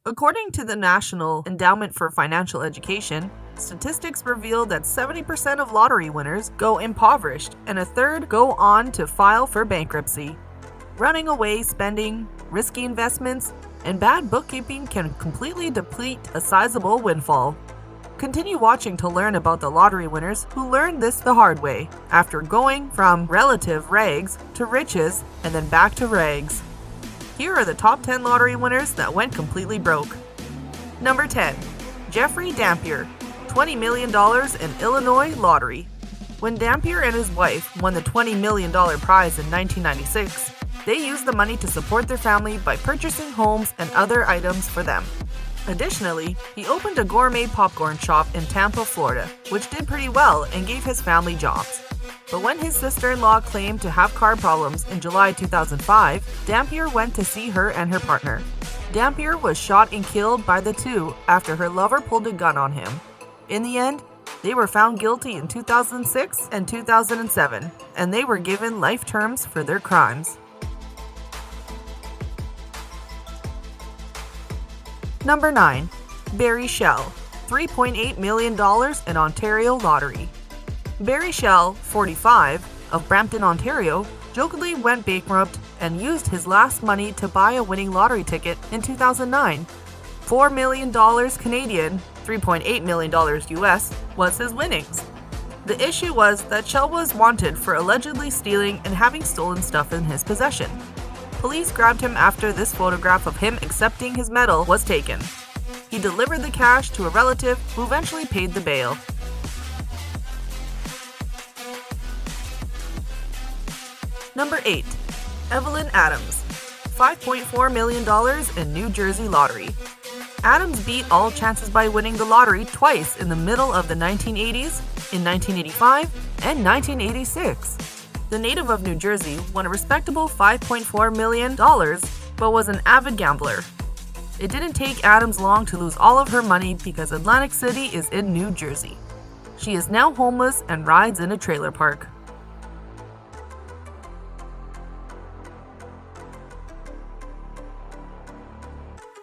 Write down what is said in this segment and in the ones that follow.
According to the National Endowment for Financial Education, statistics reveal that 70% of lottery winners go impoverished and a third go on to file for bankruptcy. Running away spending, risky investments, and bad bookkeeping can completely deplete a sizable windfall. Continue watching to learn about the lottery winners who learned this the hard way, after going from relative rags to riches and then back to rags. Here are the top 10 lottery winners that went completely broke. Number 10. Jeffrey Dampier, $20 million in Illinois lottery. When Dampier and his wife won the $20 million prize in 1996, they used the money to support their family by purchasing homes and other items for them. Additionally, he opened a gourmet popcorn shop in Tampa, Florida, which did pretty well and gave his family jobs. But when his sister-in-law claimed to have car problems in July 2005, Dampier went to see her and her partner. Dampier was shot and killed by the two after her lover pulled a gun on him. In the end, they were found guilty in 2006 and 2007, and they were given life terms for their crimes. Number 9. Barry Shell, $3.8 million in Ontario lottery. Barry Shell, 45, of Brampton, Ontario, jokingly went bankrupt and used his last money to buy a winning lottery ticket in 2009. $4 million Canadian, $3.8 million US, was his winnings. The issue was that Shell was wanted for allegedly stealing and having stolen stuff in his possession. Police grabbed him after this photograph of him accepting his medal was taken. He delivered the cash to a relative who eventually paid the bail. Number 8. Evelyn Adams, $5.4 million in New Jersey lottery. Adams beat all chances by winning the lottery twice in the middle of the 1980s, in 1985 and 1986. The native of New Jersey won a respectable $5.4 million, but was an avid gambler. It didn't take Adams long to lose all of her money because Atlantic City is in New Jersey. She is now homeless and rides in a trailer park.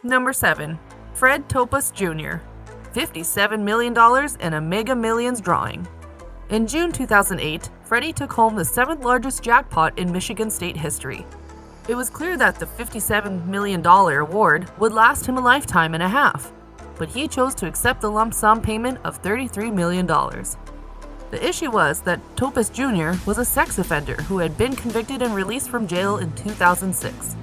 Number 7. Fred Topus Jr., $57 million in a Mega Millions drawing. In June 2008, Freddie took home the 7th largest jackpot in Michigan state history. It was clear that the $57 million award would last him a lifetime and a half, but he chose to accept the lump sum payment of $33 million. The issue was that Topus Jr. was a sex offender who had been convicted and released from jail in 2006.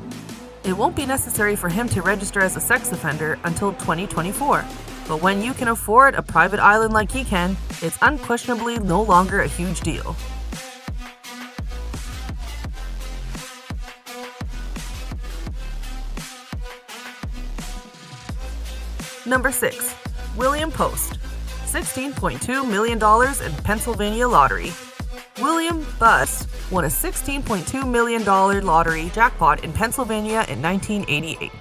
It won't be necessary for him to register as a sex offender until 2024, but when you can afford a private island like he can, it's unquestionably no longer a huge deal. Number 6. William Post, $16.2 million in Pennsylvania lottery. William Bust won a $16.2 million lottery jackpot in Pennsylvania in 1988.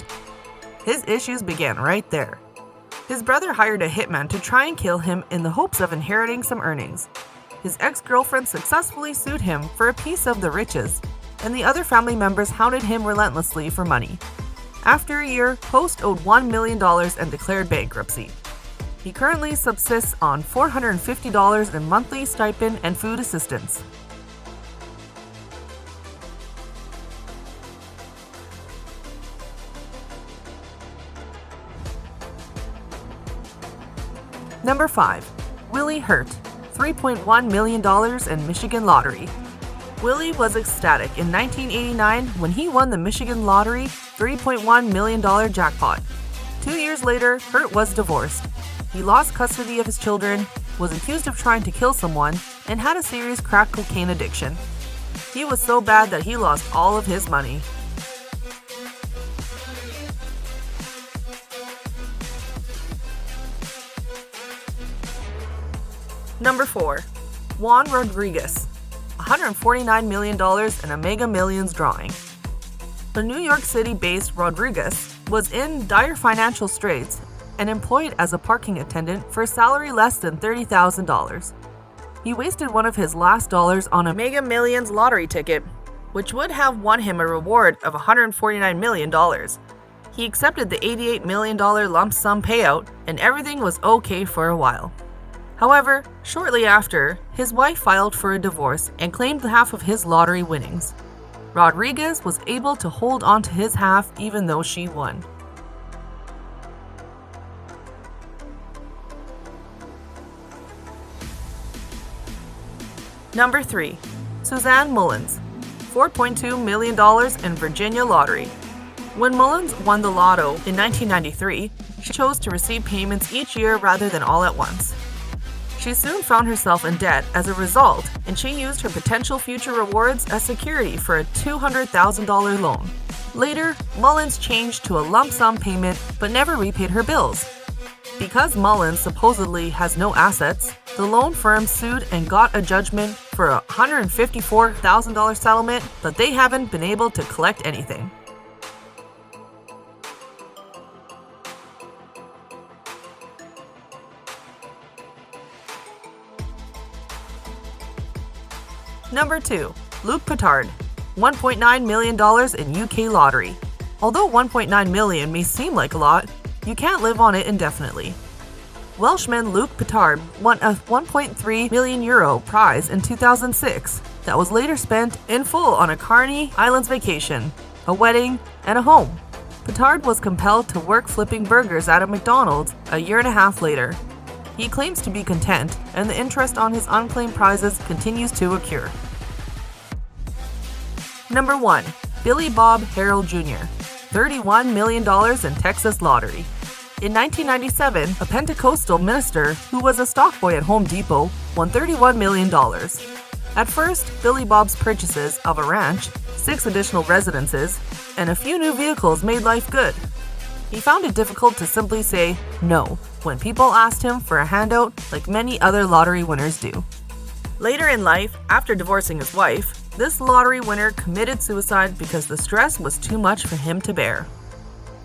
His issues began right there. His brother hired a hitman to try and kill him in the hopes of inheriting some earnings. His ex-girlfriend successfully sued him for a piece of the riches, and the other family members hounded him relentlessly for money. After a year, Post owed $1 million and declared bankruptcy. He currently subsists on $450 in monthly stipend and food assistance. Number 5. Willie Hurt, $3.1 million in Michigan lottery. Willie was ecstatic in 1989 when he won the Michigan lottery $3.1 million jackpot. 2 years later, Hurt was divorced. He lost custody of his children, was accused of trying to kill someone, and had a serious crack cocaine addiction. He was so bad that he lost all of his money. Number 4. Juan Rodriguez, $149 million in a Mega Millions drawing. The New York City-based Rodriguez was in dire financial straits and employed as a parking attendant for a salary less than $30,000. He wasted one of his last dollars on a Mega Millions lottery ticket, which would have won him a reward of $149 million. He accepted the $88 million lump sum payout, and everything was okay for a while. However, shortly after, his wife filed for a divorce and claimed half of his lottery winnings. Rodriguez was able to hold on to his half even though she won. Number 3. Suzanne Mullins, $4.2 million in Virginia lottery. When Mullins won the lotto in 1993, she chose to receive payments each year rather than all at once. She soon found herself in debt as a result, and she used her potential future rewards as security for a $200,000 loan. Later, Mullins changed to a lump sum payment but never repaid her bills. Because Mullins supposedly has no assets, the loan firm sued and got a judgment for a $154,000 settlement, but they haven't been able to collect anything. Number 2. Luke Petard, $1.9 million in UK lottery. Although $1.9 million may seem like a lot, you can't live on it indefinitely. Welshman Luke Petard won a €1.3 million prize in 2006 that was later spent in full on a Carney Islands vacation, a wedding, and a home. Petard was compelled to work flipping burgers at a McDonald's a year and a half later. He claims to be content, and the interest on his unclaimed prizes continues to accrue. Number 1. Billy Bob Harrell Jr., $31 million in Texas lottery. In 1997, a Pentecostal minister who was a stock boy at Home Depot won $31 million. At first, Billy Bob's purchases of a ranch, 6 additional residences, and a few new vehicles made life good. He found it difficult to simply say no when people asked him for a handout like many other lottery winners do. Later in life, after divorcing his wife, this lottery winner committed suicide because the stress was too much for him to bear.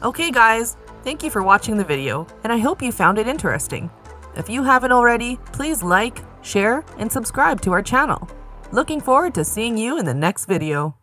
Okay guys, thank you for watching the video, and I hope you found it interesting. If you haven't already, please like, share, and subscribe to our channel. Looking forward to seeing you in the next video.